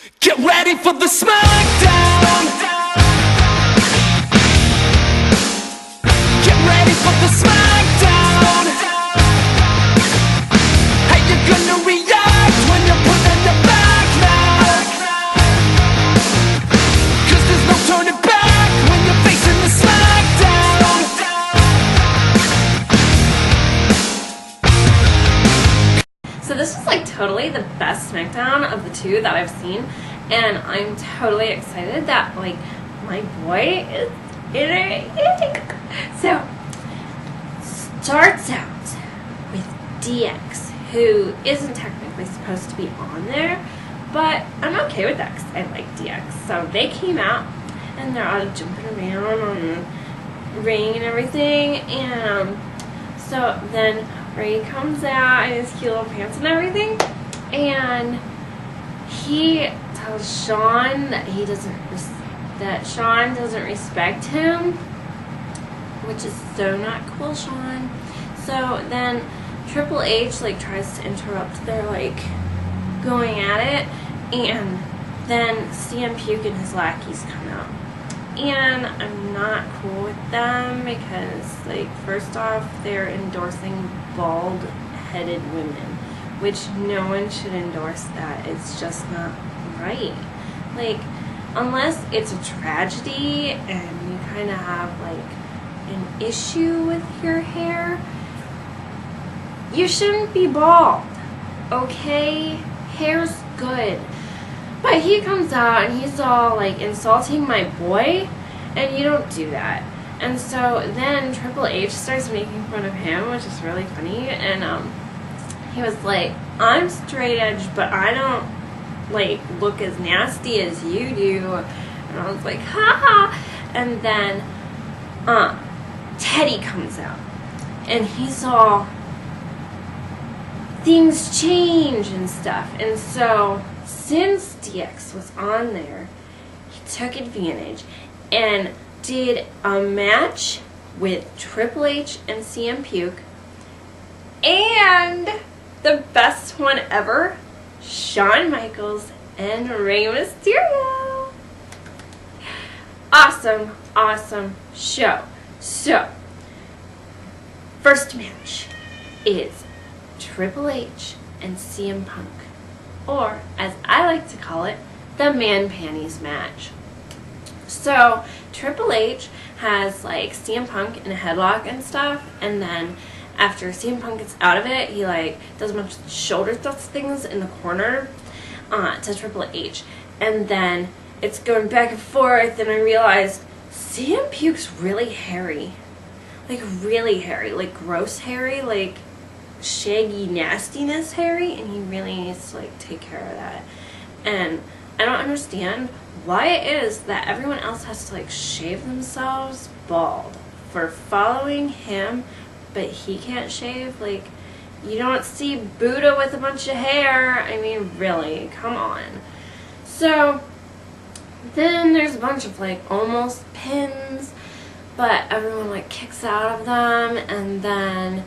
Get ready for the Smackdown. Get ready for the Smackdown. How you gonna react when you're put in the back now? 'Cause there's no turning back when you're facing the Smackdown. So this was like totally the best Smackdown of the two that I've seen, and I'm totally excited that like my boy is in it. So starts out with DX, who isn't technically supposed to be on there, but I'm okay with that because I like DX. So they came out and they're all jumping around on the ring and everything, and so then Ray comes out in his cute little pants and everything, and he tells Shawn that Shawn doesn't respect him, which is so not cool, Shawn. So then Triple H like tries to interrupt their like going at it, and then CM Puke and his lackeys come out. And I'm not cool with them because, like, first off, they're endorsing bald-headed women, which no one should endorse that. It's just not right. Like, unless it's a tragedy and you kind of have, like, an issue with your hair, you shouldn't be bald, okay? Hair's good. But he comes out and he's all like insulting my boy, and you don't do that. And so then Triple H starts making fun of him, which is really funny. And he was like, "I'm straight edge, but I don't like look as nasty as you do." And I was like, "Ha ha!" And then Teddy comes out, and he's all, "Things change and stuff." And so since DX was on there, he took advantage and did a match with Triple H and CM Puke, and the best one ever, Shawn Michaels and Rey Mysterio. Awesome, awesome show. So, first match is Triple H and CM Punk, or as I like to call it, the man panties match. So Triple H has like CM Punk in a headlock and stuff, and then after CM Punk gets out of it, he like does a bunch of shoulder thrust things in the corner to Triple H, and then it's going back and forth, and I realized CM Puke's really hairy, like really hairy, like gross hairy, like shaggy nastiness hairy, and he really needs to like take care of that. And I don't understand why it is that everyone else has to like shave themselves bald for following him, but he can't shave. Like, you don't see Buddha with a bunch of hair. I mean, really, come on. So then there's a bunch of like almost pins, but everyone like kicks out of them, and then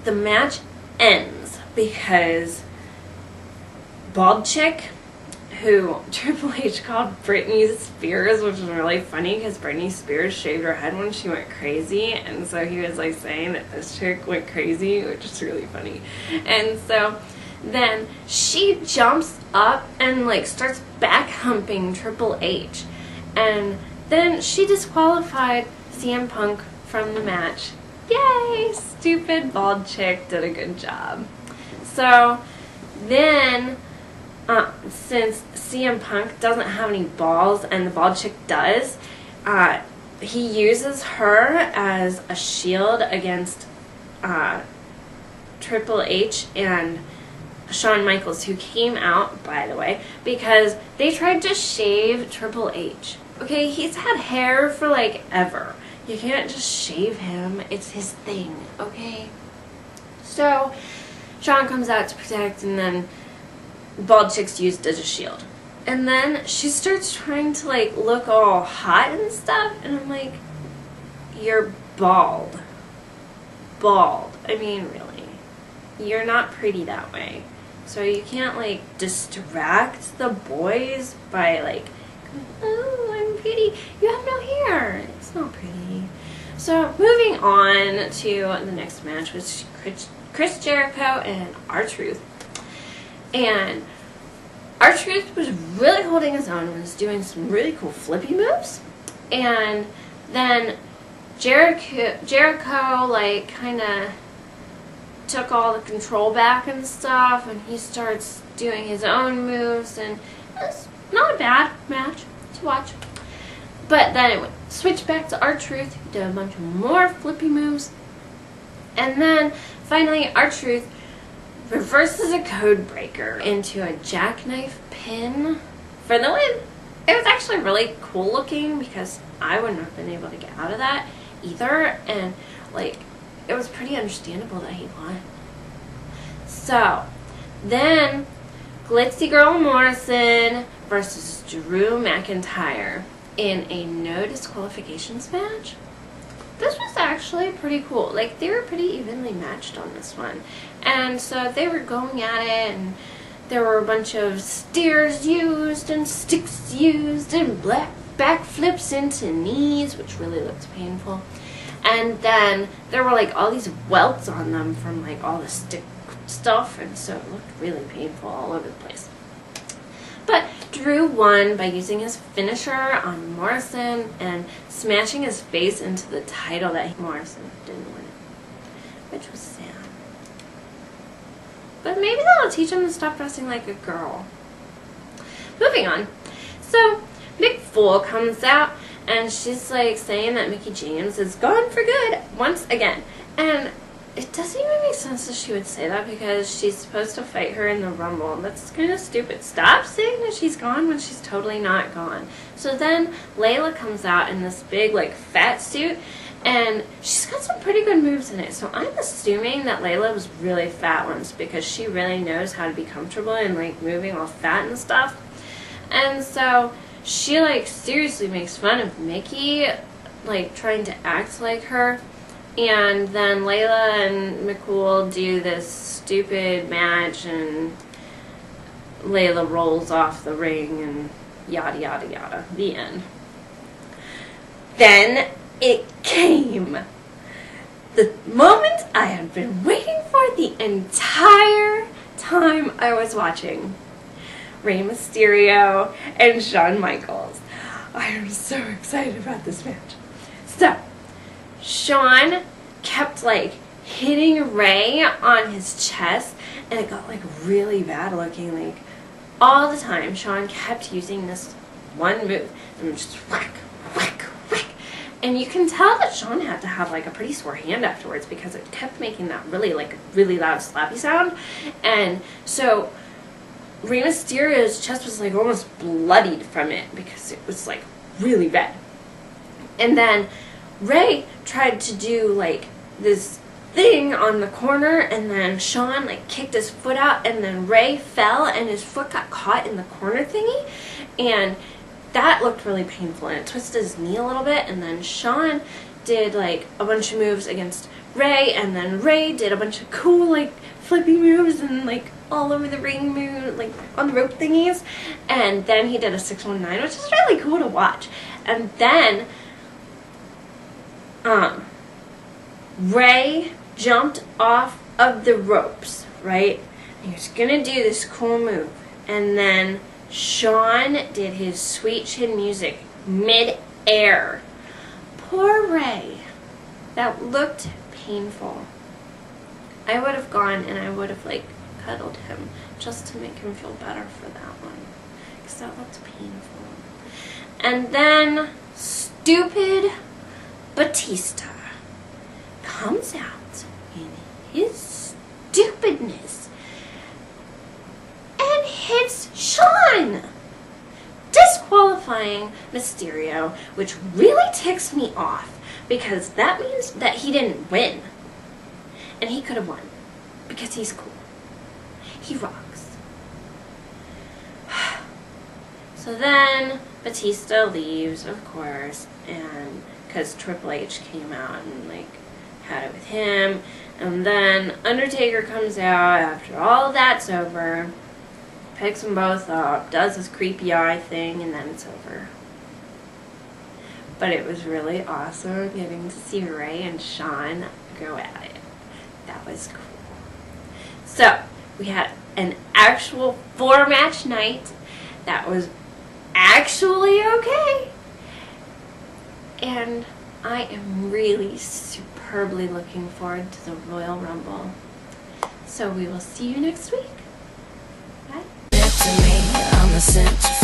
the match ends because bald chick, who Triple H called Britney Spears, which is really funny because Britney Spears shaved her head when she went crazy, and so he was like saying that this chick went crazy, which is really funny. And so then she jumps up and like starts back humping Triple H, and then she disqualified CM Punk from the match. Yay! Stupid bald chick did a good job. So then since CM Punk doesn't have any balls and the bald chick does, he uses her as a shield against Triple H and Shawn Michaels, who came out, by the way, because they tried to shave Triple H. Okay, he's had hair for like ever. You can't just shave him. It's his thing, okay? So Shawn comes out to protect, and then bald chick's used as a shield. And then she starts trying to like look all hot and stuff, and I'm like, you're bald. Bald. I mean, really. You're not pretty that way. So you can't like distract the boys by like, oh, I'm pretty. You have no hair. It's not pretty. So moving on to the next match was Chris Jericho and R-Truth. And R-Truth was really holding his own and was doing some really cool flippy moves. And then Jericho like kind of took all the control back and stuff, and he starts doing his own moves, and it's not a bad match to watch. But then it switched back to R-Truth, who did a bunch more flippy moves, and then finally R-Truth reverses a code breaker into a jackknife pin for the win. It was actually really cool looking because I wouldn't have been able to get out of that either, and like it was pretty understandable that he won. So then Glitzy Girl Morrison versus Drew McIntyre in a no disqualifications match. This was actually pretty cool. Like, they were pretty evenly matched on this one. And so they were going at it, and there were a bunch of steers used and sticks used and backflips into knees, which really looked painful. And then there were like all these welts on them from like all the stick stuff, and so it looked really painful all over the place. But Drew won by using his finisher on Morrison and smashing his face into the title that Morrison didn't win, which was sad. But maybe that'll teach him to stop dressing like a girl. Moving on. So McFool comes out, and she's like saying that Mickie James is gone for good once again. And it doesn't even make sense that she would say that because she's supposed to fight her in the Rumble. That's kind of stupid. Stop saying that she's gone when she's totally not gone. So then Layla comes out in this big like fat suit, and she's got some pretty good moves in it. So I'm assuming that Layla was really fat once because she really knows how to be comfortable and like moving all fat and stuff. And so she like seriously makes fun of Mickie, like trying to act like her. And then Layla and McCool do this stupid match, and Layla rolls off the ring, and yada yada yada. The end. Then it came. The moment I had been waiting for the entire time I was watching. Rey Mysterio and Shawn Michaels. I am so excited about this match. So, Shawn kept like hitting Rey on his chest, and it got like really bad looking. Like all the time Shawn kept using this one move and just whack, whack, whack. And you can tell that Shawn had to have like a pretty sore hand afterwards because it kept making that really loud slappy sound. And so Rey Mysterio's chest was like almost bloodied from it because it was like really red. And then Rey tried to do like this thing on the corner, and then Shawn like kicked his foot out, and then Rey fell and his foot got caught in the corner thingy, and that looked really painful, and it twisted his knee a little bit. And then Shawn did like a bunch of moves against Rey, and then Rey did a bunch of cool like flippy moves and like all over the ring move, like on the rope thingies, and then he did a 619, which is really cool to watch. And then Rey jumped off of the ropes, right? And he was gonna do this cool move, and then Shawn did his sweet chin music mid-air. Poor Rey. That looked painful. I would have gone and I would have like cuddled him just to make him feel better for that one, because that looked painful. And then stupid Batista comes out in his stupidness and hits Shawn, disqualifying Mysterio, which really ticks me off because that means that he didn't win, and he could have won because he's cool. He rocks. So then Batista leaves, of course, and because Triple H came out and like had it with him, And then Undertaker comes out after all of that's over, picks them both up, does his creepy eye thing, and then it's over. But it was really awesome getting to see Ray and Shawn go at it. That was cool. So, we had an actual 4-match night that was actually okay. And I am really superbly looking forward to the Royal Rumble. So we will see you next week. Bye. To me, I'm the center